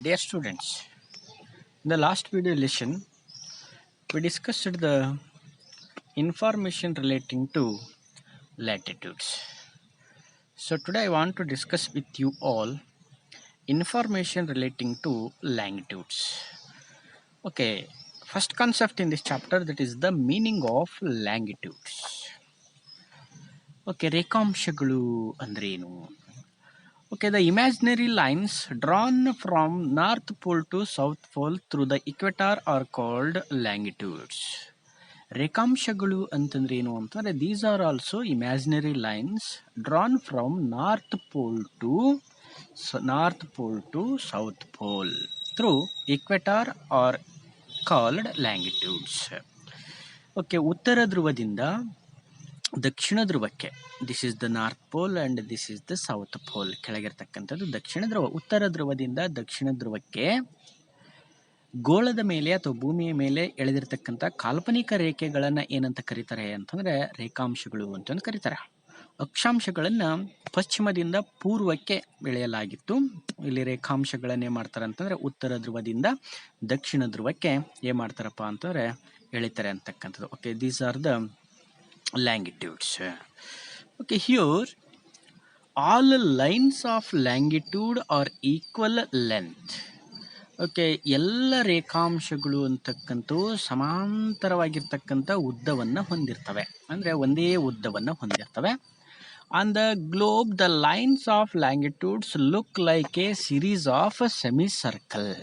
Dear students, in the last video lesson, we discussed the information relating to latitudes. So today I want to discuss with you all information relating to longitudes. Okay, first concept in this chapter, that is the meaning of longitudes. Okay, ರೇಖಾಂಶಗಳು ಅಂದ್ರೇನು? Okay, the imaginary lines drawn from North Pole to South Pole through the equator are called longitudes. ರೇಖಾಂಶಗಳು ಅಂತಂದ್ರೆ ಏನು ಅಂತಂದ್ರೆ these are also imaginary lines drawn from North Pole to South Pole through equator are called longitudes. Okay, ಉತ್ತರ ಧ್ರುವದಿಂದ ದಕ್ಷಿಣ ಧ್ರುವಕ್ಕೆ, this is the north pole and this is the south pole, ಕೆಳಗಿರ್ತಕ್ಕಂಥದ್ದು ದಕ್ಷಿಣ ಧ್ರುವ. ಉತ್ತರ ಧ್ರುವದಿಂದ ದಕ್ಷಿಣ ಧ್ರುವಕ್ಕೆ ಗೋಳದ ಮೇಲೆ ಅಥವಾ ಭೂಮಿಯ ಮೇಲೆ ಎಳೆದಿರ್ತಕ್ಕಂಥ ಕಾಲ್ಪನಿಕ ರೇಖೆಗಳನ್ನ ಏನಂತ ಕರೀತಾರೆ ಅಂತಂದ್ರೆ ರೇಖಾಂಶಗಳು ಅಂತಂದು ಕರೀತಾರೆ. ಅಕ್ಷಾಂಶಗಳನ್ನ ಪಶ್ಚಿಮದಿಂದ ಪೂರ್ವಕ್ಕೆ ಎಳೆಯಲಾಗಿತ್ತು. ಇಲ್ಲಿ ರೇಖಾಂಶಗಳನ್ನ ಏನ್ ಮಾಡ್ತಾರೆ ಅಂತಂದ್ರೆ ಉತ್ತರ ಧ್ರುವದಿಂದ ದಕ್ಷಿಣ ಧ್ರುವಕ್ಕೆ ಏನ್ ಮಾಡ್ತಾರಪ್ಪ ಅಂತಂದ್ರೆ ಎಳಿತಾರೆ ಅಂತಕ್ಕಂಥದ್ದು. Okay, these are the longitudes. Okay, here all lines of longitude are equal length. Okay, ಎಲ್ಲ ರೇಖಾಂಶಗಳು ಅಂತಕ್ಕಂಥವು ಸಮಾಂತರವಾಗಿರ್ತಕ್ಕಂಥ ಉದ್ದವನ್ನು ಹೊಂದಿರ್ತವೆ, ಅಂದರೆ ಒಂದೇ ಉದ್ದವನ್ನು ಹೊಂದಿರ್ತವೆ. On the globe the lines of longitudes look like a series of semi circle.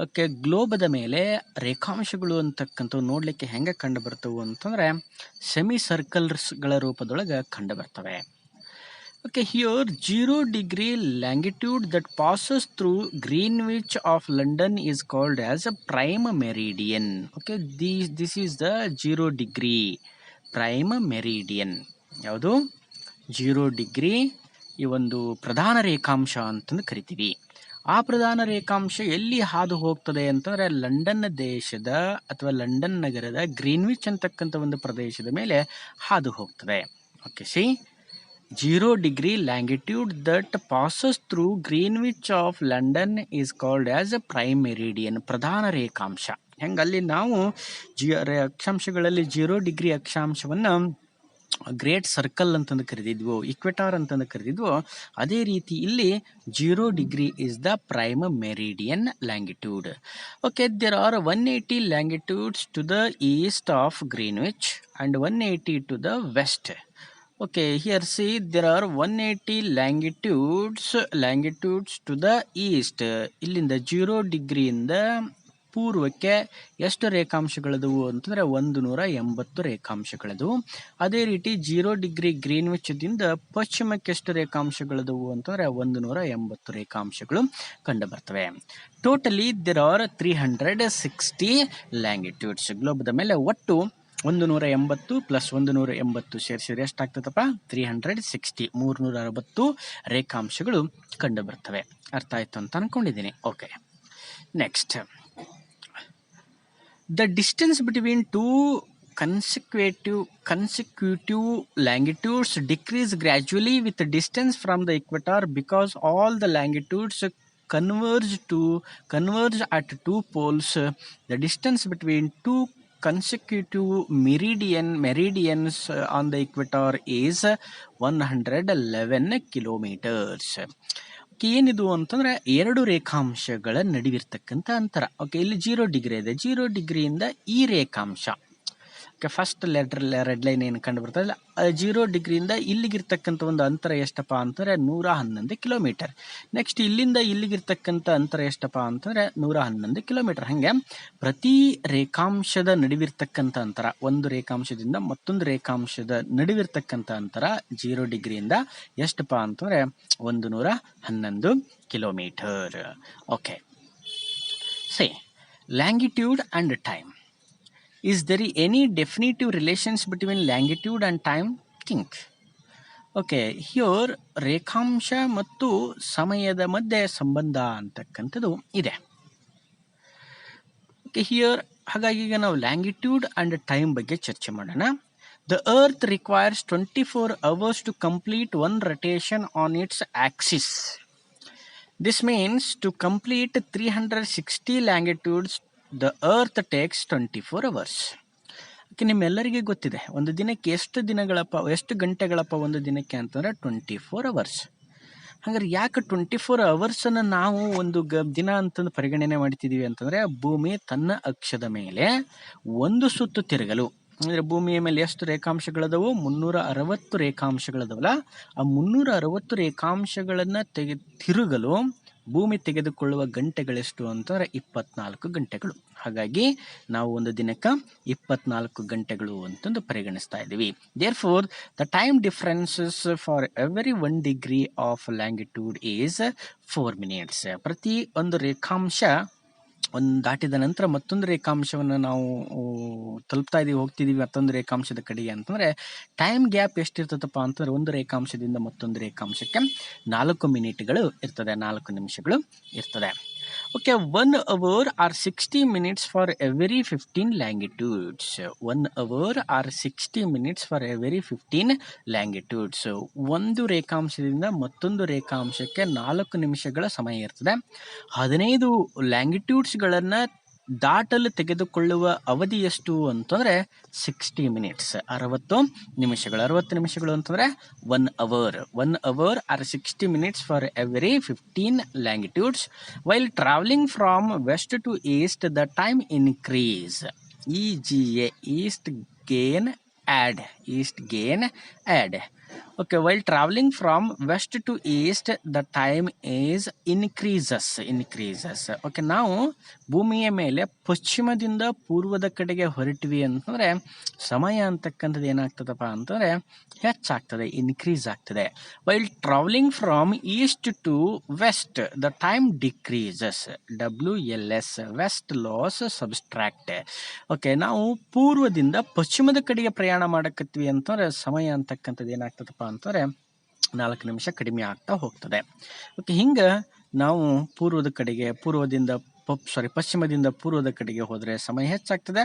Okay, ಗ್ಲೋಬದ ಮೇಲೆ ರೇಖಾಂಶಗಳು ಅಂತಕ್ಕಂಥವು ನೋಡಲಿಕ್ಕೆ ಹೆಂಗೆ ಕಂಡು ಬರ್ತವೆ ಅಂತಂದರೆ ಸೆಮಿ ಸರ್ಕಲ್ಸ್ಗಳ ರೂಪದೊಳಗೆ ಕಂಡು ಬರ್ತವೆ. Okay, here 0 degree longitude that passes through Greenwich of London is called as a prime meridian. Okay, this is the 0 degree prime meridian. ಯಾವುದು 0 degree ಈ ಒಂದು ಪ್ರಧಾನ ರೇಖಾಂಶ ಅಂತಂದು ಕರಿತೀವಿ. ಆ ಪ್ರಧಾನ ರೇಖಾಂಶ ಎಲ್ಲಿ ಹಾದು ಹೋಗ್ತದೆ ಅಂತಂದ್ರೆ ಲಂಡನ್ ದೇಶದ ಅಥವಾ ಲಂಡನ್ ನಗರದ ಗ್ರೀನ್ವಿಚ್ ಅಂತಕ್ಕಂಥ ಒಂದು ಪ್ರದೇಶದ ಮೇಲೆ ಹಾದು ಹೋಗ್ತದೆ. Okay, see 0 degree longitude that passes through Greenwich of London is called as a prime meridian, ಪ್ರಧಾನ ರೇಖಾಂಶ. ಹೆಂಗಲ್ಲಿ ನಾವು ಅಕ್ಷಾಂಶಗಳಲ್ಲಿ 0 degree ಅಕ್ಷಾಂಶವನ್ನು ಗ್ರೇಟ್ ಸರ್ಕಲ್ ಅಂತಂದು ಕರೆದಿದ್ವು, ಇಕ್ವೆಟಾರ್ ಅಂತಂದು ಕರೆದಿದ್ವು, ಅದೇ ರೀತಿ ಇಲ್ಲಿ 0 degree is the prime meridian longitude. Okay, there are 180 longitudes to the east of Greenwich and 180 to the west. Okay, here see there are 180 longitudes to the east. ಇಲ್ಲಿಂದ 0 degree ಇಂದ ಪೂರ್ವಕ್ಕೆ ಎಷ್ಟು ರೇಖಾಂಶಗಳದವು ಅಂತಂದರೆ 180 ರೇಖಾಂಶಗಳದವು. ಅದೇ ರೀತಿ 0 degree ಗ್ರೀನ್ವಿಚ್ದಿಂದ ಪಶ್ಚಿಮಕ್ಕೆ ಎಷ್ಟು ರೇಖಾಂಶಗಳದವು ಅಂತಂದರೆ 180 ರೇಖಾಂಶಗಳು ಕಂಡು ಬರ್ತವೆ. Totally there are 360 longitudes. ಗ್ಲೋಬದ ಮೇಲೆ ಒಟ್ಟು 180 ಪ್ಲಸ್ 180 ಸೇರಿಸಿದ್ರೆ ಎಷ್ಟಾಗ್ತದಪ್ಪ? 360, 360 ರೇಖಾಂಶಗಳು ಕಂಡು ಬರ್ತವೆ. ಅರ್ಥ ಆಯ್ತು ಅಂತ ಅನ್ಕೊಂಡಿದ್ದೀನಿ. Okay, next, the distance between two consecutive longitudes decrease gradually with the distance from the equator because all the longitudes converge at two poles. The distance between two consecutive meridians on the equator is 111 kilometers. ಏನಿದು ಅಂತಂದ್ರೆ ಎರಡು ರೇಖಾಂಶಗಳ ನಡುವಿರ್ತಕ್ಕಂಥ ಅಂತರ. Okay, ಇಲ್ಲಿ 0 degree ಇದೆ. 0 ಡಿಗ್ರಿಯಿಂದ ಈ ರೇಖಾಂಶ, okay, first red line ಏನು ಕಂಡು ಬರ್ತದೆ, 0 ಡಿಗ್ರಿಯಿಂದ ಇಲ್ಲಿಗಿರ್ತಕ್ಕಂಥ ಒಂದು ಅಂತರ ಎಷ್ಟಪ್ಪ ಅಂತಂದ್ರೆ 111 ಕಿಲೋಮೀಟರ್. ನೆಕ್ಸ್ಟ್ ಇಲ್ಲಿಂದ ಇಲ್ಲಿಗಿರ್ತಕ್ಕಂಥ ಅಂತರ ಎಷ್ಟಪ್ಪ ಅಂತಂದ್ರೆ 111 ಕಿಲೋಮೀಟರ್. ಹಾಗೆ ಪ್ರತಿ ರೇಖಾಂಶದ ನಡುವಿರ್ತಕ್ಕಂಥ ಅಂತರ, ಒಂದು ರೇಖಾಂಶದಿಂದ ಮತ್ತೊಂದು ರೇಖಾಂಶದ ನಡುವಿರ್ತಕ್ಕಂಥ ಅಂತರ 0 ಡಿಗ್ರಿಯಿಂದ ಎಷ್ಟಪ್ಪ ಅಂತಂದ್ರೆ 111 kilometre. Okay, say longitude and time. Is there any definitive relations between longitude and time? Think. Okay, here ರೇಖಾಂಶ ಮತ್ತು ಸಮಯದ ಮಧ್ಯೆ ಸಂಬಂಧ ಅಂತಕ್ಕಂಥದ್ದು ಇದೆ. ಓಕೆ, ಹಿಯರ್ ಹಾಗಾಗಿ ಈಗ ನಾವು ಲ್ಯಾಂಗಿಟ್ಯೂಡ್ ಅಂಡ್ ಟೈಮ್ ಬಗ್ಗೆ ಚರ್ಚೆ ಮಾಡೋಣ. The earth requires 24 hours to complete one rotation on its axis. This means to complete 360 longitudes, the earth takes 24 hours. ನಿಮ್ಮೆಲ್ಲರಿಗೆ ಗೊತ್ತಿದೆ ಒಂದು ದಿನಕ್ಕೆ ಎಷ್ಟು ಗಂಟೆಗಳಪ್ಪ ಒಂದು ದಿನಕ್ಕೆ ಅಂತಂದರೆ 24 ಅವರ್ಸ್. ಹಾಗಾದ್ರೆ ಯಾಕೆ 24 ಅವರ್ಸನ್ನು ನಾವು ಒಂದು ದಿನ ಅಂತಂದು ಪರಿಗಣನೆ ಮಾಡ್ತಿದ್ದೀವಿ ಅಂತಂದರೆ, ಭೂಮಿ ತನ್ನ ಅಕ್ಷದ ಮೇಲೆ ಒಂದು ಸುತ್ತು ತಿರುಗಲು, ಅಂದರೆ ಭೂಮಿಯ ಮೇಲೆ ಎಷ್ಟು ರೇಖಾಂಶಗಳದವು? 360 ರೇಖಾಂಶಗಳದವಲ್ಲ, ಆ 360 ರೇಖಾಂಶಗಳನ್ನು ತಿರುಗಲು ಭೂಮಿ ತೆಗೆದುಕೊಳ್ಳುವ ಗಂಟೆಗಳೆಷ್ಟು ಅಂತಂದರೆ 24 ಗಂಟೆಗಳು. ಹಾಗಾಗಿ ನಾವು ಒಂದು ದಿನಕ್ಕೆ 24 ಗಂಟೆಗಳು ಅಂತಂದು ಪರಿಗಣಿಸ್ತಾ ಇದ್ದೀವಿ. Therefore the time differences for every 1 degree of longitude is 4 minutes. ಪ್ರತಿ ಒಂದು ರೇಖಾಂಶ ದಾಟಿದ ನಂತರ ಮತ್ತೊಂದು ರೇಖಾಂಶವನ್ನು ನಾವು ಹೋಗ್ತಿದ್ದೀವಿ ಮತ್ತೊಂದು ರೇಖಾಂಶದ ಕಡೆಗೆ ಅಂತಂದರೆ ಟೈಮ್ ಗ್ಯಾಪ್ ಎಷ್ಟಿರ್ತದಪ್ಪ ಅಂತಂದರೆ ಒಂದು ರೇಖಾಂಶದಿಂದ ಮತ್ತೊಂದು ರೇಖಾಂಶಕ್ಕೆ 4 ಮಿನಿಟ್ಗಳು ಇರ್ತದೆ, 4 ನಿಮಿಷಗಳು ಇರ್ತದೆ. Okay, 1 hour are 60 minutes for every 15 longitudes. 1 hour are 60 minutes for every 15 longitudes. ಒಂದು ರೇಖಾಂಶದಿಂದ ಮತ್ತೊಂದು ರೇಖಾಂಶಕ್ಕೆ 4 ನಿಮಿಷಗಳ ಸಮಯ ಇರ್ತದೆ. 15 ಲ್ಯಾಂಗಿಟ್ಯೂಡ್ಸ್ಗಳನ್ನು ದಾಟಲು ತೆಗೆದುಕೊಳ್ಳುವ ಅವಧಿ ಎಷ್ಟು ಅಂತಂದರೆ 60 minutes, 60 ನಿಮಿಷಗಳು. 60 ನಿಮಿಷಗಳು ಅಂತಂದರೆ 1 hour. 1 hour are 60 minutes for every 15 longitudes. While travelling from west to east the time increase. EGA, east gain add. Okay, while traveling from west to east, the time is increases. Okay, ನಾವು ಭೂಮಿಯ ಮೇಲೆ ಪಶ್ಚಿಮದಿಂದ ಪೂರ್ವದ ಕಡೆಗೆ ಹೊರಟಿವಿ ಅಂತಂದರೆ ಸಮಯ ಅಂತಕ್ಕಂಥದ್ದು ಏನಾಗ್ತದಪ್ಪ ಅಂತಂದರೆ ಹೆಚ್ಚಾಗ್ತದೆ, ಇನ್ಕ್ರೀಸ್ ಆಗ್ತದೆ. While travelling from east to west the time decreases. WLS, west loss subtract. Okay, ನಾವು ಪೂರ್ವದಿಂದ ಪಶ್ಚಿಮದ ಕಡೆಗೆ ಪ್ರಯಾಣ ಮಾಡಕತ್ತೀವಿ ಅಂತಂದರೆ ಸಮಯ ಅಂತಕ್ಕಂಥದ್ದು ಏನಾಗ್ತದಪ್ಪ ಅಂತಂದರೆ 4 ನಿಮಿಷ ಕಡಿಮೆ ಆಗ್ತಾ ಹೋಗ್ತದೆ. ಓಕೆ, ಹಿಂಗೆ ನಾವು ಪಶ್ಚಿಮದಿಂದ ಪೂರ್ವದ ಕಡೆಗೆ ಹೋದರೆ ಸಮಯ ಹೆಚ್ಚಾಗ್ತದೆ,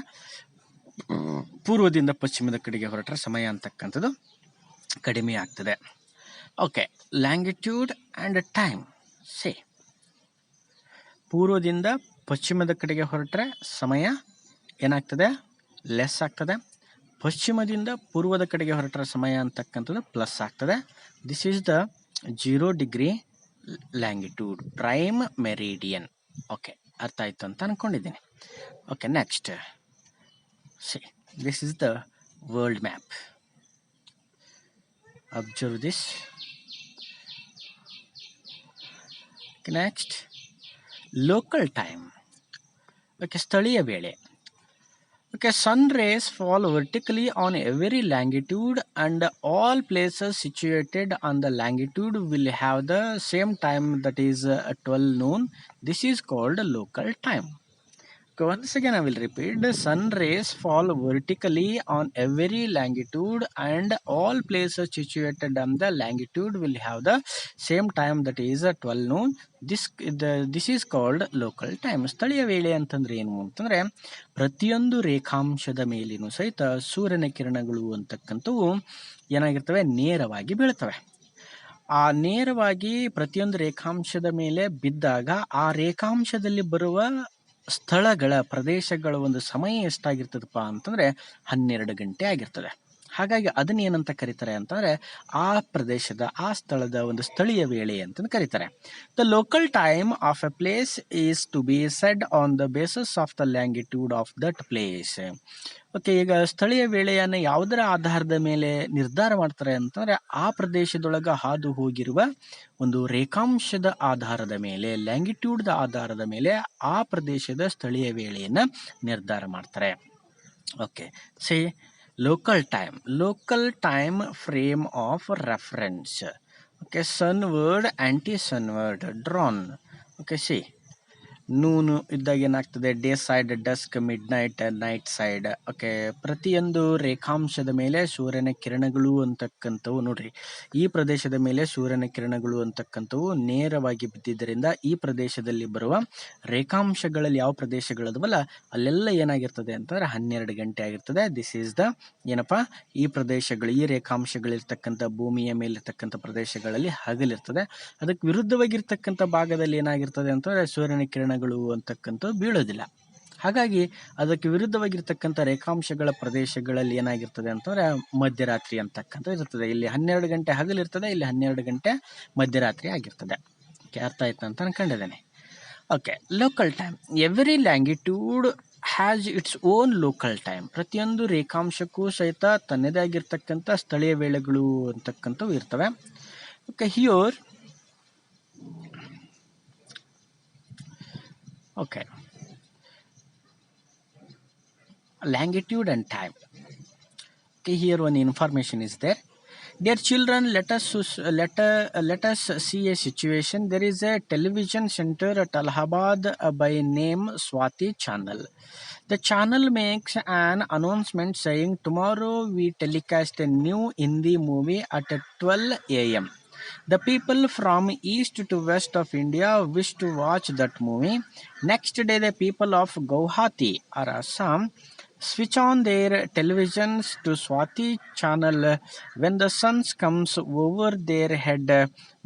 ಪೂರ್ವದಿಂದ ಪಶ್ಚಿಮದ ಕಡೆಗೆ ಹೊರಟ್ರೆ ಸಮಯ ಅಂತಕ್ಕಂಥದ್ದು ಕಡಿಮೆ ಆಗ್ತದೆ. Okay, longitude and time. ಪೂರ್ವದಿಂದ ಪಶ್ಚಿಮದ ಕಡೆಗೆ ಹೊರಟ್ರೆ ಸಮಯ ಏನಾಗ್ತದೆ? ಲೆಸ್ ಆಗ್ತದೆ. ಪಶ್ಚಿಮದಿಂದ ಪೂರ್ವದ ಕಡೆಗೆ ಹೊರಟರ ಸಮಯ ಅಂತಕ್ಕಂಥದ್ದು ಪ್ಲಸ್ ಆಗ್ತದೆ. This is the 0 degree longitude, prime meridian. Okay, ಅರ್ಥ ಆಯ್ತು ಅಂತ ಅಂದ್ಕೊಂಡಿದ್ದೀನಿ. Okay, next this is the world map. Observe this. Next, local time. Okay, ಸ್ಥಳೀಯ ವೇಳೆ. Okay, sun rays fall vertically on every longitude and all places situated on the longitude will have the same time, that is 12 noon. This is called local time. Okay, once again I will repeat. The sun rays fall vertically on every longitude and all places situated on the longitude will have the same time, that is 12 noon. This is called local time. ಸ್ಥಳೀಯ ವೇಳೆ ಅಂತಂದ್ರೆ ಏನು ಅಂತಂದರೆ, ಪ್ರತಿಯೊಂದು ರೇಖಾಂಶದ ಮೇಲಿನೂ ಸಹಿತ ಸೂರ್ಯನ ಕಿರಣಗಳು ಅಂತಕ್ಕಂಥವು ಏನಾಗಿರ್ತವೆ? ನೇರವಾಗಿ ಬೀಳ್ತವೆ. ಆ ನೇರವಾಗಿ ಪ್ರತಿಯೊಂದು ರೇಖಾಂಶದ ಮೇಲೆ ಬಿದ್ದಾಗ ಆ ರೇಖಾಂಶದಲ್ಲಿ ಬರುವ ಸ್ಥಳಗಳ ಪ್ರದೇಶಗಳ ಒಂದು ಸಮಯ ಎಷ್ಟಾಗಿರ್ತದಪ್ಪ ಅಂತಂದರೆ 12 ಗಂಟೆ ಆಗಿರ್ತದೆ. ಹಾಗಾಗಿ ಅದನ್ನ ಏನಂತ ಕರೀತಾರೆ ಅಂತಂದರೆ ಆ ಪ್ರದೇಶದ ಆ ಸ್ಥಳದ ಒಂದು ಸ್ಥಳೀಯ ವೇಳೆ ಅಂತಂದು ಕರೀತಾರೆ. The local time of a place is to be said on the basis of the longitude of that place. Okay, ಈಗ ಸ್ಥಳೀಯ ವೇಳೆಯನ್ನು ಯಾವುದರ ಆಧಾರದ ಮೇಲೆ ನಿರ್ಧಾರ ಮಾಡ್ತಾರೆ ಅಂತಂದರೆ ಆ ಪ್ರದೇಶದೊಳಗೆ ಹಾದು ಹೋಗಿರುವ ಒಂದು ರೇಖಾಂಶದ ಆಧಾರದ ಮೇಲೆ, ಲ್ಯಾಂಗಿಟ್ಯೂಡ್ದ ಆಧಾರದ ಮೇಲೆ ಆ ಪ್ರದೇಶದ ಸ್ಥಳೀಯ ವೇಳೆಯನ್ನು ನಿರ್ಧಾರ ಮಾಡ್ತಾರೆ. Okay, local time frame of reference. Okay, sunward, anti-sunward, drawn. Okay, ನೂನು ಇದ್ದಾಗ ಏನಾಗ್ತದೆ, day side, dusk, mid night, night side. Okay, ಪ್ರತಿಯೊಂದು ರೇಖಾಂಶದ ಮೇಲೆ ಸೂರ್ಯನ ಕಿರಣಗಳು ಅಂತಕ್ಕಂಥವು ನೋಡ್ರಿ, ಈ ಪ್ರದೇಶದ ಮೇಲೆ ಸೂರ್ಯನ ಕಿರಣಗಳು ಅಂತಕ್ಕಂಥವು ನೇರವಾಗಿ ಬಿದ್ದಿದ್ದರಿಂದ ಈ ಪ್ರದೇಶದಲ್ಲಿ ಬರುವ ರೇಖಾಂಶಗಳಲ್ಲಿ ಯಾವ ಪ್ರದೇಶಗಳದವಲ್ಲ ಅಲ್ಲೆಲ್ಲ ಏನಾಗಿರ್ತದೆ ಅಂತಂದ್ರೆ 12 ಗಂಟೆ ಆಗಿರ್ತದೆ. ದಿಸ್ ಈಸ್ ದ ಏನಪ್ಪಾ, ಈ ಪ್ರದೇಶಗಳು, ಈ ರೇಖಾಂಶಗಳಿರ್ತಕ್ಕಂಥ ಭೂಮಿಯ ಮೇಲಿರ್ತಕ್ಕಂಥ ಪ್ರದೇಶಗಳಲ್ಲಿ ಹಗಲಿರ್ತದೆ. ಅದಕ್ಕೆ ವಿರುದ್ಧವಾಗಿರ್ತಕ್ಕಂಥ ಭಾಗದಲ್ಲಿ ಏನಾಗಿರ್ತದೆ ಅಂತಂದ್ರೆ ಸೂರ್ಯನ ಕಿರಣಗಳು ಅಂತಕ್ಕಂಥದ್ದು ಬೀಳೋದಿಲ್ಲ. ಹಾಗಾಗಿ ಅದಕ್ಕೆ ವಿರುದ್ಧವಾಗಿರ್ತಕ್ಕಂಥ ರೇಖಾಂಶಗಳ ಪ್ರದೇಶಗಳಲ್ಲಿ ಏನಾಗಿರ್ತದೆ ಅಂತಂದ್ರೆ ಮಧ್ಯರಾತ್ರಿ ಅಂತಕ್ಕಂಥ ಇರ್ತದೆ. ಇಲ್ಲಿ 12 ಗಂಟೆ ಹಗಲಿರ್ತದೆ, ಇಲ್ಲಿ 12 ಗಂಟೆ ಮಧ್ಯರಾತ್ರಿ ಆಗಿರ್ತದೆ. ಅರ್ಥ ಆಯ್ತು ಅಂತ ಅನ್ಕೊಂಡಿದ್ದೇನೆ. Okay, local time. Every longitude has its own local time. ಪ್ರತಿಯೊಂದು ರೇಖಾಂಶಕ್ಕೂ ಸಹಿತ ತನ್ನದೇ ಆಗಿರ್ತಕ್ಕಂಥ ಸ್ಥಳೀಯ ವೇಳೆಗಳು ಅಂತಕ್ಕಂಥವು ಇರ್ತವೆ. Okay, here okay, longitude and time. Okay, here one information is there. Dear children, let us see a situation. There is a television center at Allahabad by name Swati channel. The channel makes an announcement saying tomorrow we telecast a new Hindi movie at 12 a.m. The people from east to west of India wish to watch that movie. Next day, the people of Guwahati or Assam switch on their televisions to Swati channel when the sun comes over their head.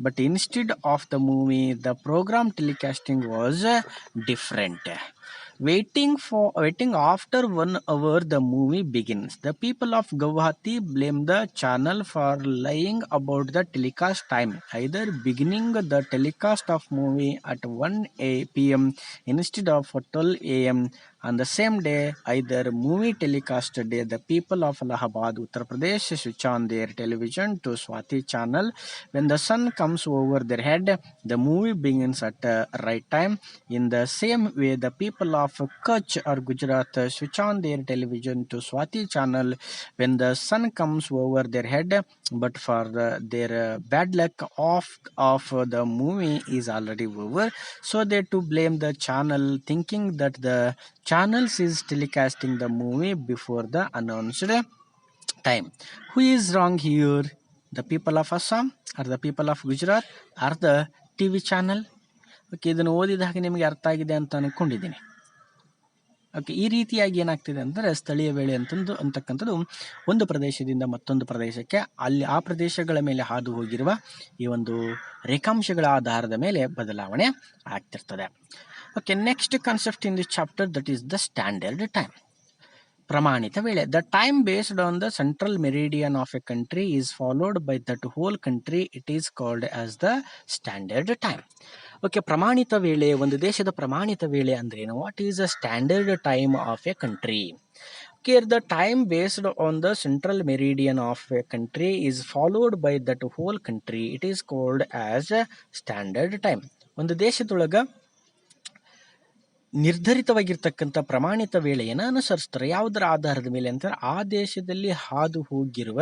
But instead of the movie, the program telecasting was different. Waiting after 1 hour, the movie begins. The people of Guwahati blame the channel for lying about the telecast time, either beginning the telecast of movie at 1 p.m. instead of 12 a.m. On the same day, either movie telecast day, the people of Allahabad, Uttar Pradesh switch on their television to Swati channel. When the sun comes over their head, the movie begins at right time. In the same way, the people of Kutch or Gujarat switch on their television to Swati channel when the sun comes over their head. But for their bad luck, of the movie is already over. So they too blame the channel, thinking that the channels is telecasting the movie before the announced time. Who is wrong here? The people of Assam or the people of Gujarat or the TV channel? Okay, ಇದನ್ನು ಓದಿದ ಹಾಗೆ ನಿಮಗೆ ಅರ್ಥ ಆಗಿದೆ ಅಂತ ಅನ್ಕೊಂಡಿದ್ದೀನಿ. Okay, ಈ ರೀತಿಯಾಗಿ ಏನಾಗ್ತಿದೆ ಅಂದರೆ ಸ್ಥಳೀಯ ವೇಳೆ ಅಂತಕ್ಕಂಥದ್ದು ಒಂದು ಪ್ರದೇಶದಿಂದ ಮತ್ತೊಂದು ಪ್ರದೇಶಕ್ಕೆ ಅಲ್ಲಿ ಆ ಪ್ರದೇಶಗಳ ಮೇಲೆ ಹಾದು ಹೋಗಿರುವ ಈ ಒಂದು ರೇಖಾಂಶಗಳ ಆಧಾರದ ಮೇಲೆ ಬದಲಾವಣೆ ಆಗ್ತಿರ್ತದೆ. Okay, next concept in this chapter, that is the standard time. ಪ್ರಮಾಣಿತ ವೇಳೆ. The time based on the central meridian of a country is followed by that whole country. It is called as the standard time. Okay, ಪ್ರಮಾಣಿತ ವೇಳೆ, ಒಂದು ದೇಶದ ಪ್ರಮಾಣಿತ ವೇಳೆ ಅಂದ್ರೇನು? What is the standard time of a country? Here the time based on the central meridian of a country is followed by that whole country. It is called as a standard time. ಒಂದು ದೇಶದೊಳಗ ನಿರ್ಧರಿತವಾಗಿರ್ತಕ್ಕಂಥ ಪ್ರಮಾಣಿತ ವೇಳೆಯನ್ನು ಅನುಸರಿಸ್ತಾರೆ. ಯಾವುದರ ಆಧಾರದ ಮೇಲೆ ಅಂತಾರೆ? ಆ ದೇಶದಲ್ಲಿ ಹಾದು ಹೋಗಿರುವ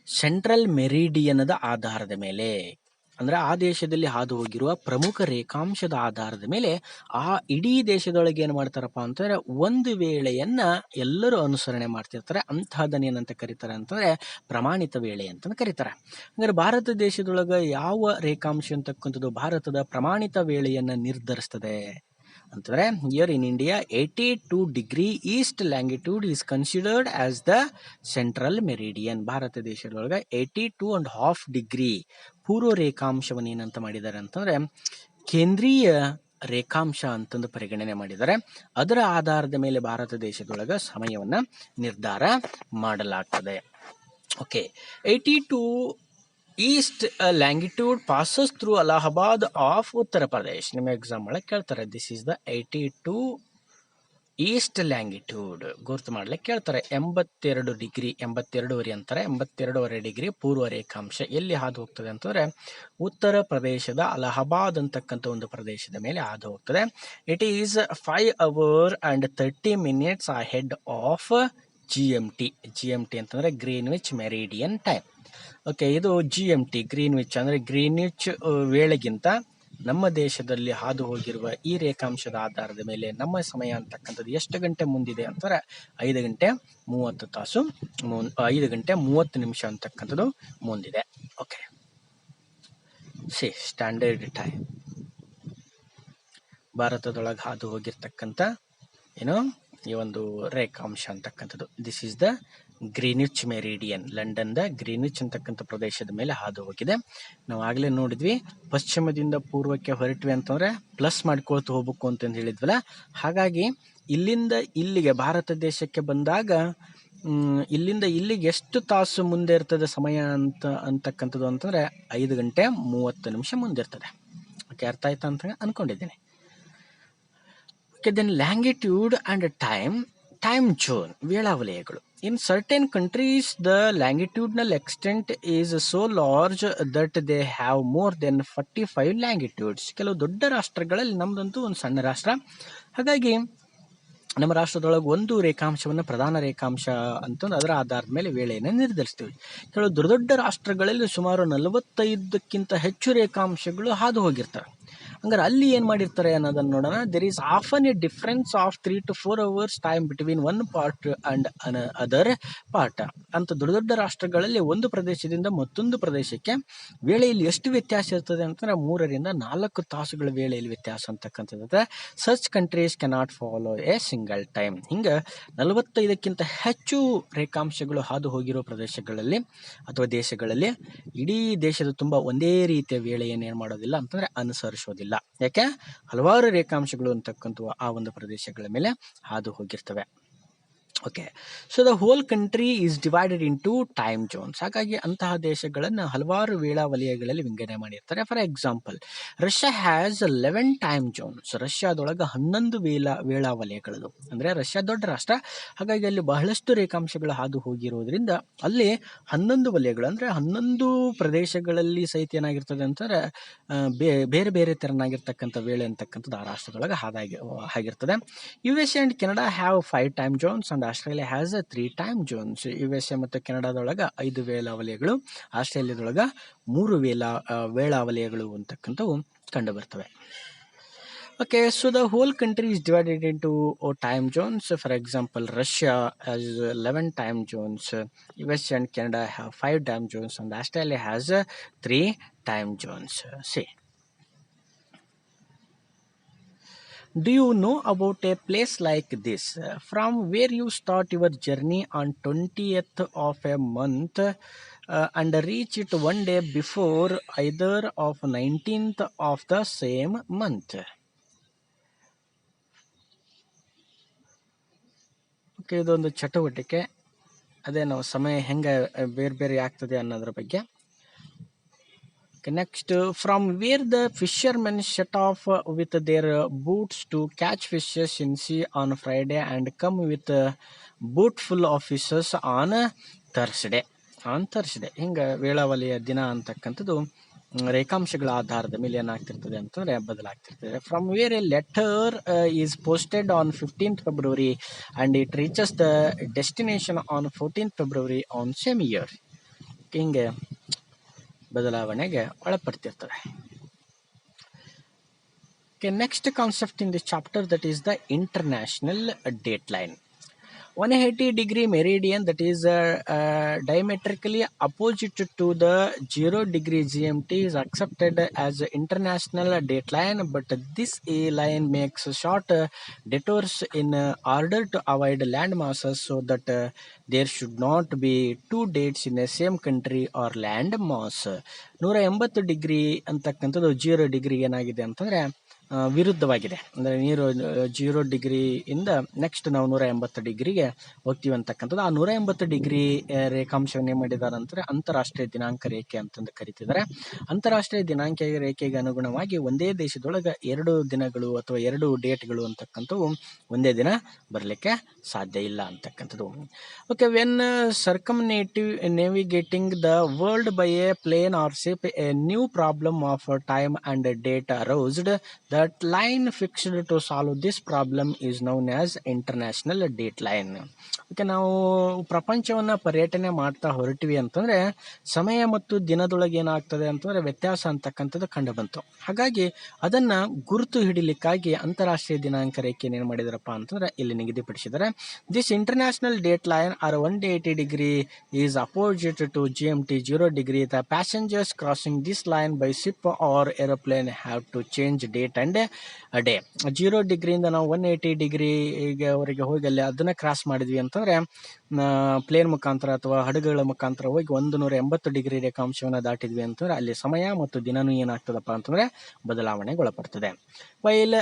ಸೆಂಟ್ರಲ್ ಮೆರಿಡಿಯನದ ಆಧಾರದ ಮೇಲೆ, ಅಂದರೆ ಆ ದೇಶದಲ್ಲಿ ಹಾದು ಹೋಗಿರುವ ಪ್ರಮುಖ ರೇಖಾಂಶದ ಆಧಾರದ ಮೇಲೆ ಆ ಇಡೀ ದೇಶದೊಳಗೆ ಏನು ಮಾಡ್ತಾರಪ್ಪ ಅಂತಂದರೆ ಒಂದು ವೇಳೆಯನ್ನ ಎಲ್ಲರೂ ಅನುಸರಣೆ ಮಾಡ್ತಿರ್ತಾರೆ. ಅಂತಹದನ್ನ ಏನಂತ ಕರೀತಾರೆ ಅಂತಂದರೆ ಪ್ರಮಾಣಿತ ವೇಳೆ ಅಂತ ಕರೀತಾರೆ. ಅಂದರೆ ಭಾರತ ದೇಶದೊಳಗೆ ಯಾವ ರೇಖಾಂಶ ಅಂತಕ್ಕಂಥದ್ದು ಭಾರತದ ಪ್ರಮಾಣಿತ ವೇಳೆಯನ್ನು ನಿರ್ಧರಿಸ್ತದೆ ಅಂತಂದರೆ, here in India 82 degree east longitude is considered as the central meridian. ಭಾರತ ದೇಶದೊಳಗೆ 82.5 ಡಿಗ್ರಿ ಪೂರ್ವ ರೇಖಾಂಶವನ್ನು ಏನಂತ ಮಾಡಿದ್ದಾರೆ ಅಂತಂದರೆ ಕೇಂದ್ರೀಯ ರೇಖಾಂಶ ಅಂತಂದು ಪರಿಗಣನೆ ಮಾಡಿದ್ದಾರೆ. ಅದರ ಆಧಾರದ ಮೇಲೆ ಭಾರತ ದೇಶದೊಳಗೆ ಸಮಯವನ್ನು ನಿರ್ಧಾರ ಮಾಡಲಾಗ್ತದೆ. Okay, 82 east longitude passes through Allahabad of Uttar Pradesh. ನಿಮ್ಮ ಎಕ್ಸಾಮ್ ಒಳಗೆ ಕೇಳ್ತಾರೆ, this is the 82 east longitude ಗುರ್ತು ಮಾಡ್ಲಿಕ್ಕೆ ಕೇಳ್ತಾರೆ. 82 ಡಿಗ್ರಿ, 82.5 ಅಂತಾರೆ, 82.5 ಡಿಗ್ರಿ ಪೂರ್ವ ರೇಖಾಂಶ ಎಲ್ಲಿ ಹಾದು ಹೋಗ್ತದೆ ಅಂತಂದರೆ ಉತ್ತರ ಪ್ರದೇಶದ ಅಲಹಾಬಾದ್ ಅಂತಕ್ಕಂಥ ಒಂದು ಪ್ರದೇಶದ ಮೇಲೆ ಹಾದು ಹೋಗ್ತದೆ. It is 5 hours and 30 minutes ahead of GMT. GMT ಅಂತಂದರೆ ಗ್ರೀನ್ವಿಚ್ ಮೆರಿಡಿಯನ್ ಟೈಮ್. ಓಕೆ, ಇದು GMT ಗ್ರೀನ್ವಿಚ್ ಅಂದರೆ ಗ್ರೀನ್ವಿಚ್ ವೇಳೆಗಿಂತ ನಮ್ಮ ದೇಶದಲ್ಲಿ ಹಾದು ಹೋಗಿರುವ ಈ ರೇಖಾಂಶದ ಆಧಾರದ ಮೇಲೆ ನಮ್ಮ ಸಮಯ ಅಂತಕ್ಕಂಥದ್ದು ಎಷ್ಟು ಗಂಟೆ ಮುಂದಿದೆ ಅಂತಾರೆ 5 ಗಂಟೆ 30 ತಾಸು 5 ಗಂಟೆ 30 ನಿಮಿಷ ಅಂತಕ್ಕಂಥದ್ದು ಮುಂದಿದೆ. ಓಕೆ, ಸಿ ಸ್ಟ್ಯಾಂಡರ್ಡ್ ಟೈಮ್ ಭಾರತದೊಳಗೆ ಹಾದು ಹೋಗಿರ್ತಕ್ಕಂಥ ಏನು ಈ ಒಂದು ರೇಖಾಂಶ ಅಂತಕ್ಕಂಥದ್ದು. This is the greenish meridian, ಲಂಡನ್ದ greenish ಅಂತಕ್ಕಂಥ ಪ್ರದೇಶದ ಮೇಲೆ ಹಾದು ಹೋಗಿದೆ. ನಾವು ಆಗಲೇ ನೋಡಿದ್ವಿ, ಪಶ್ಚಿಮದಿಂದ ಪೂರ್ವಕ್ಕೆ ಹೊರಟ್ವಿ ಅಂತಂದ್ರೆ ಪ್ಲಸ್ ಮಾಡ್ಕೊಳ್ತಾ ಹೋಗ್ಬೇಕು ಅಂತಂದು ಹೇಳಿದ್ವಲ್ಲ. ಹಾಗಾಗಿ ಇಲ್ಲಿಂದ ಇಲ್ಲಿಗೆ ಭಾರತ ದೇಶಕ್ಕೆ ಬಂದಾಗ ಇಲ್ಲಿಂದ ಇಲ್ಲಿಗೆ ಎಷ್ಟು ತಾಸು ಮುಂದೆ ಇರ್ತದೆ ಸಮಯ ಅಂತಕ್ಕಂಥದ್ದು ಅಂತಂದ್ರೆ 5 ಗಂಟೆ 30 ನಿಮಿಷ ಮುಂದೆ ಇರ್ತದೆ. ಓಕೆ, ಅರ್ಥ ಆಯ್ತಾ ಅಂತ ಅನ್ಕೊಂಡಿದ್ದೀನಿ. Okay, then longitude and time zone, ವೇಳಾವಲಯಗಳು. In certain countries, the longitudinal extent is so large that they have more than 45 ಲ್ಯಾಂಗಿಟ್ಯೂಡ್ಸ್. ಕೆಲವು ದೊಡ್ಡ ರಾಷ್ಟ್ರಗಳಲ್ಲಿ, ನಮ್ದಂತೂ ಒಂದು ಸಣ್ಣ ರಾಷ್ಟ್ರ, ಹಾಗಾಗಿ ನಮ್ಮ ರಾಷ್ಟ್ರದೊಳಗೆ ಒಂದು ರೇಖಾಂಶವನ್ನು ಪ್ರಧಾನ ರೇಖಾಂಶ ಅಂತಂದು ಅದರ ಆಧಾರದ ಮೇಲೆ ವೇಳೆಯನ್ನು ನಿರ್ಧರಿಸ್ತೀವಿ. ಕೆಲವು ದೊಡ್ಡ ದೊಡ್ಡ ರಾಷ್ಟ್ರಗಳಲ್ಲಿ ಸುಮಾರು 45ಕ್ಕಿಂತ ಹೆಚ್ಚು ರೇಖಾಂಶಗಳು ಹಾದು ಹೋಗಿರ್ತವೆ. ಹಂಗಾರೆ ಅಲ್ಲಿ ಏನು ಮಾಡಿರ್ತಾರೆ ಅನ್ನೋದನ್ನು ನೋಡೋಣ. There is often a difference of 3 to 4 hours time between one part and other part. ಅಂತ ದೊಡ್ಡ ದೊಡ್ಡ ರಾಷ್ಟ್ರಗಳಲ್ಲಿ ಒಂದು ಪ್ರದೇಶದಿಂದ ಮತ್ತೊಂದು ಪ್ರದೇಶಕ್ಕೆ ವೇಳೆಯಲ್ಲಿ ಎಷ್ಟು ವ್ಯತ್ಯಾಸ ಇರ್ತದೆ ಅಂತಂದ್ರೆ 3 ರಿಂದ 4 ತಾಸುಗಳ ವೇಳೆಯಲ್ಲಿ ವ್ಯತ್ಯಾಸ ಅಂತಕ್ಕಂಥದ್ದು. Such countries cannot follow A single time. ಹಿಂಗೆ 45ಕ್ಕಿಂತ ಹೆಚ್ಚು ರೇಖಾಂಶಗಳು ಹಾದು ಹೋಗಿರೋ ಪ್ರದೇಶಗಳಲ್ಲಿ ಅಥವಾ ದೇಶಗಳಲ್ಲಿ ಇಡೀ ದೇಶದ ತುಂಬ ಒಂದೇ ರೀತಿಯ ವೇಳೆಯನ್ನು ಏನು ಮಾಡೋದಿಲ್ಲ ಅಂತಂದ್ರೆ ಅನುಸರಿಸೋದಿಲ್ಲ. ಯಾಕೆ? ಹಲವಾರು ರೇಖಾಂಶಗಳು ಅಂತಕ್ಕಂಥ ಆ ಒಂದು ಪ್ರದೇಶಗಳ ಮೇಲೆ ಹಾದು ಹೋಗಿರ್ತವೆ. Okay, so the whole country is divided into time zones. ಹಾಗಾಗಿ ಅಂತಹ ದೇಶಗಳನ್ನು ಹಲವಾರು ವೇಳಾವಲಯಗಳಲ್ಲಿ ವಿಂಗಡಣೆ ಮಾಡಿರ್ತಾರೆ. For example, Russia has 11 time zones. ರಷ್ಯಾದೊಳಗೆ 11 ವೇಳಾವಲಯಗಳು. ಅಂದರೆ ರಷ್ಯಾ ದೊಡ್ಡ ರಾಷ್ಟ್ರ, ಹಾಗಾಗಿ ಅಲ್ಲಿ ಬಹಳಷ್ಟು ರೇಖಾಂಶಗಳು ಹಾದು ಹೋಗಿರೋದ್ರಿಂದ ಅಲ್ಲಿ 11 ವಲಯಗಳು, ಅಂದರೆ 11 ಪ್ರದೇಶಗಳಲ್ಲಿ ಸಹಿತ ಏನಾಗಿರ್ತದೆ ಅಂತಂದ್ರೆ ಬೇರೆ ಬೇರೆ ತೆರನಾಗಿರ್ತಕ್ಕಂಥ ವೇಳೆ ಅಂತಕ್ಕಂಥದ್ದು ಆ ರಾಷ್ಟ್ರದೊಳಗೆ ಆಗಿರ್ತದೆ. USA and Canada have 5 time zones and Australia has 3 time zones. USA ಮತ್ತು ಕೆನಡಾದೊಳಗೆ 5 ವೇಳಾವಲಯಗಳು, ಆಸ್ಟ್ರೇಲಿಯಾದೊಳಗೆ 3 ವೇಳಾವಲಯಗಳು ಅಂತಕ್ಕಂಥವು ಕಂಡು ಬರ್ತವೆ. Okay, so the whole country is divided into time zones. For example, Russia has 11 time zones, USA and Canada have 5 time zones, and Australia has 3 time zones. See, do you know about a place like this? From where you start your journey on 20th of a month and reach it one day before either of 19th of the same month. Okay, ಇದೊಂದು ಚಟುವಟಿಕೆ. ಅದೇ ನಾವು ಸಮಯ ಹೆಂಗೆ ಬೇರೆ ಬೇರೆ ಆಗ್ತದೆ ಅನ್ನೋದ್ರ ಬಗ್ಗೆ. Next, from where the fishermen set off with their boats to catch fishes in sea on Friday and come with a boat full of fishes on Thursday. ಹಿಂಗೆ ವೇಳಾವಲಿಯ ದಿನ ಅಂತಕ್ಕಂಥದ್ದು ರೇಖಾಂಶಗಳ ಆಧಾರದ ಮೇಲೆ ಏನಾಗ್ತಿರ್ತದೆ ಅಂತಂದ್ರೆ ಬದಲಾಗ್ತಿರ್ತದೆ. From where A letter is posted on 15th February and it reaches the destination on 14th February on same year. ಹಿಂಗೆ ಬದಲಾವಣೆಗೆ ಒಳಪಡ್ತಿರ್ತದೆ. Okay, next concept in this chapter, that is the international dateline. 180-degree meridian, that is diametrically opposite to the 0-degree GMT, is accepted as international dateline, but this line makes short detours in order to avoid land masses, so that there should not be two dates in the same country or land mass. 180 degree ಅಂತಕ್ಕಂಥದ್ದು 0 degree ಏನಾಗಿದೆ ಅಂತಂದ್ರೆ ವಿರುದ್ಧವಾಗಿದೆ. ಅಂದರೆ ನೀರು 0 ಡಿಗ್ರಿಯಿಂದ next ನಾವು 180 ಡಿಗ್ರಿಗೆ ಹೋಗ್ತೀವಿ ಅಂತಕ್ಕಂಥದ್ದು. ಆ 180 ಡಿಗ್ರಿ ರೇಖಾಂಶವನ್ನು ಏನು ಮಾಡಿದ್ದಾರೆ ಅಂದರೆ ಅಂತಾರಾಷ್ಟ್ರೀಯ ದಿನಾಂಕ ರೇಖೆ ಅಂತಂದು ಕರಿತಿದ್ದಾರೆ. ಅಂತಾರಾಷ್ಟ್ರೀಯ ದಿನಾಂಕ ರೇಖೆಗೆ ಅನುಗುಣವಾಗಿ ಒಂದೇ ದೇಶದೊಳಗೆ 2 ದಿನಗಳು ಅಥವಾ 2 ಡೇಟ್ಗಳು ಅಂತಕ್ಕಂಥವು ಒಂದೇ ದಿನ ಬರಲಿಕ್ಕೆ ಸಾಧ್ಯ ಇಲ್ಲ ಅಂತಕ್ಕಂಥದ್ದು. Okay, when circumnavigating the world by a plane or ship, a new problem of time and date arose. The That line fixed to solve this problem is known as international date line. Okay, ನಾವು ಪ್ರಪಂಚವನ್ನು ಪರ್ಯಟನೆ ಮಾಡ್ತಾ ಹೊರಟಿವಿ ಅಂತಂದರೆ ಸಮಯ ಮತ್ತು ದಿನದೊಳಗೆ ಏನಾಗ್ತದೆ ಅಂತಂದರೆ ವ್ಯತ್ಯಾಸ ಅಂತಕ್ಕಂಥದ್ದು ಕಂಡು ಬಂತು. ಹಾಗಾಗಿ ಅದನ್ನು ಗುರುತು ಹಿಡಿಲಿಕ್ಕಾಗಿ ಅಂತಾರಾಷ್ಟ್ರೀಯ ದಿನಾಂಕ ರೇಖೆಯನ್ನು ಏನು ಮಾಡಿದಾರಪ್ಪ ಅಂತಂದರೆ ಇಲ್ಲಿ ನಿಗದಿಪಡಿಸಿದ್ದಾರೆ. This international date line are 180 degree is opposite to GMT 0 degree. The passengers crossing this line by ship or aeroplane have to change date and a day. 0 ಡಿಗ್ರಿಯಿಂದ ನಾವು 180 ಡಿಗ್ರಿಗೆ ಅವರಿಗೆ ಹೋಗಿ ಅಲ್ಲಿ ಅದನ್ನು ಕ್ರಾಸ್ ಮಾಡಿದ್ವಿ ಅಂತಂದರೆ ಪ್ಲೇನ್ ಮುಖಾಂತರ ಅಥವಾ ಹಡಗುಗಳ ಮುಖಾಂತರ ಹೋಗಿ 180 ಡಿಗ್ರಿ ರೇಖಾಂಶವನ್ನು ದಾಟಿದ್ವಿ ಅಂತಂದರೆ ಅಲ್ಲಿ ಸಮಯ ಮತ್ತು ದಿನನೂ ಏನಾಗ್ತದಪ್ಪ ಅಂತಂದರೆ ಬದಲಾವಣೆಗೊಳಪಡ್ತದೆ. While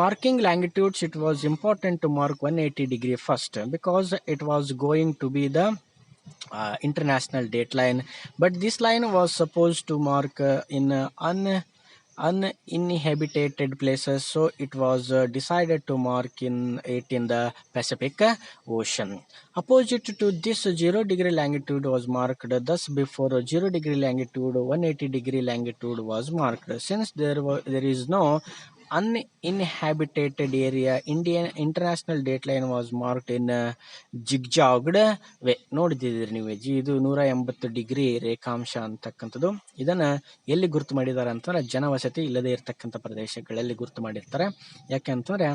marking longitudes, it was important to mark 180 degree first because it was going to be the international date line, but this line was supposed to mark in uninhabited places, so it was decided to mark it in the Pacific Ocean. Opposite to this 0 degree longitude was marked, thus before 0 degree longitude 180 degree longitude was marked. Since there is no uninhabited area, Indian international date line was marked in zigzagged way. ನೋಡಿದ್ದೀರಿ ನೀವು ಇದು 180 degree ರೇಖಾಂಶ ಅಂತಕ್ಕಂಥದ್ದು. ಇದನ್ನು ಎಲ್ಲಿ ಗುರುತು ಮಾಡಿದ್ದಾರೆ ಅಂತಂದ್ರೆ ಜನವಸತಿ ಇಲ್ಲದೆ ಇರತಕ್ಕಂಥ ಪ್ರದೇಶಗಳಲ್ಲಿ ಗುರುತು ಮಾಡಿರ್ತಾರೆ. ಯಾಕೆ ಅಂತಂದರೆ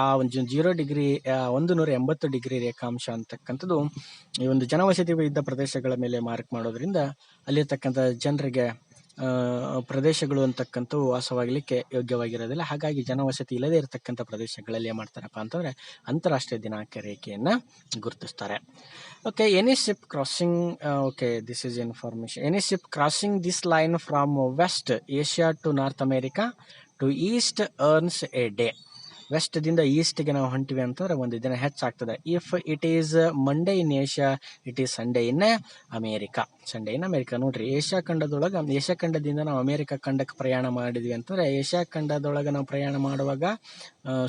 ಆ ಒಂದು 0 ಡಿಗ್ರಿ 180 ಡಿಗ್ರಿ ರೇಖಾಂಶ ಅಂತಕ್ಕಂಥದ್ದು ಈ ಒಂದು ಜನವಸತಿ ಇದ್ದ ಪ್ರದೇಶಗಳ ಮೇಲೆ ಮಾರ್ಕ್ ಮಾಡೋದ್ರಿಂದ ಅಲ್ಲಿರ್ತಕ್ಕಂಥ ಜನರಿಗೆ ಪ್ರದೇಶಗಳು ಅಂತಕ್ಕಂಥವು ವಾಸವಾಗಲಿಕ್ಕೆ ಯೋಗ್ಯವಾಗಿರೋದಿಲ್ಲ. ಹಾಗಾಗಿ ಜನವಸತಿ ಇಲ್ಲದೆ ಇರತಕ್ಕಂಥ ಪ್ರದೇಶಗಳಲ್ಲಿ ಏನು ಮಾಡ್ತಾರಪ್ಪ ಅಂತಂದರೆ ಅಂತಾರಾಷ್ಟ್ರೀಯ ದಿನಾಂಕ ರೇಖೆಯನ್ನು ಗುರುತಿಸ್ತಾರೆ. Okay, any ship crossing this is information. Any ship crossing this line from west Asia to north America to east earns a day. ವೆಸ್ಟ್ದಿಂದ ಈಸ್ಟ್ಗೆ ನಾವು ಹೊಂಟಿವಿ ಅಂತಂದ್ರೆ ಒಂದು ದಿನ ಹೆಚ್ಚಾಗ್ತದೆ. If it is Monday in Asia, it is Sunday in America. Sunday in America. ನೋಡ್ರಿ, Asia ಖಂಡದಿಂದ ನಾವು ಅಮೇರಿಕಾ ಖಂಡಕ್ಕೆ ಪ್ರಯಾಣ ಮಾಡಿದ್ವಿ ಅಂತಂದರೆ ಏಷ್ಯಾ ಖಂಡದೊಳಗೆ ನಾವು ಪ್ರಯಾಣ ಮಾಡುವಾಗ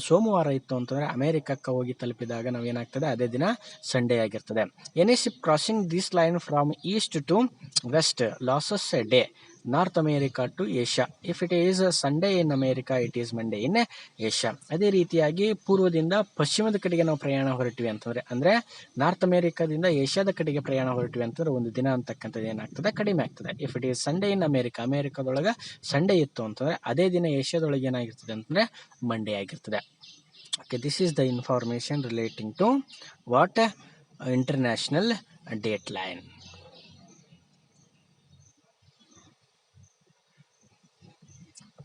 ಸೋಮವಾರ ಇತ್ತು ಅಂತಂದರೆ ಅಮೇರಿಕಕ್ಕೆ ಹೋಗಿ ತಲುಪಿದಾಗ ನಾವು ಏನಾಗ್ತದೆ ಅದೇ ದಿನ ಸಂಡೇ ಆಗಿರ್ತದೆ. Any ship crossing this line from east to west loses a day. North America to Asia. If it is Sunday in America, it is Monday in Asia. ಅದೇ ರೀತಿಯಾಗಿ ಪೂರ್ವದಿಂದ ಪಶ್ಚಿಮದ ಕಡೆಗೆ ನಾವು ಪ್ರಯಾಣ ಹೊರಟಿವಿ ಅಂತಂದರೆ ಅಂದರೆ ನಾರ್ತ್ ಅಮೇರಿಕಾದಿಂದ ಏಷ್ಯಾದ ಕಡೆಗೆ ಪ್ರಯಾಣ ಹೊರಟಿವಿ ಅಂತಂದರೆ ಒಂದು ದಿನ ಅಂತಕ್ಕಂಥದ್ದು ಏನಾಗ್ತದೆ ಕಡಿಮೆ ಆಗ್ತದೆ. If it is Sunday in America, ಅಮೇರಿಕಾದೊಳಗೆ ಸಂಡೇ ಇತ್ತು ಅಂತಂದರೆ ಅದೇ ದಿನ ಏಷ್ಯಾದೊಳಗೆ ಏನಾಗಿರ್ತದೆ ಅಂತಂದರೆ ಮಂಡೇ ಆಗಿರ್ತದೆ. Okay, this is the information relating to what international date line.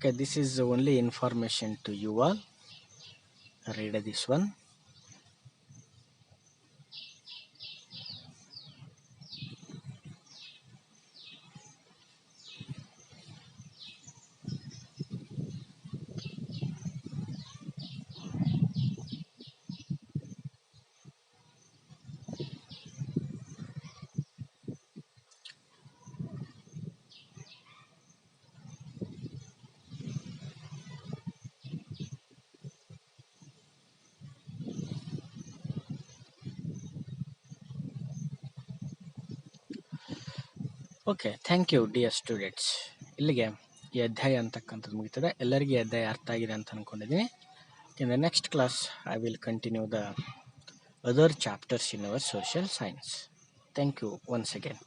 Okay, this is only information to you all. Read this one. Okay, thank you dear students. ಇಲ್ಲಿಗೆ ಈ ಅಧ್ಯಾಯ ಅಂತಕ್ಕಂಥದ್ದು ಮುಗಿತದೆ. ಎಲ್ಲರಿಗೂ ಈ ಅಧ್ಯಾಯ ಅರ್ಥ ಆಗಿದೆ ಅಂತ ಅಂದ್ಕೊಂಡಿದ್ದೀನಿ. In the next class I will continue the other chapters in our social science. Thank you once again.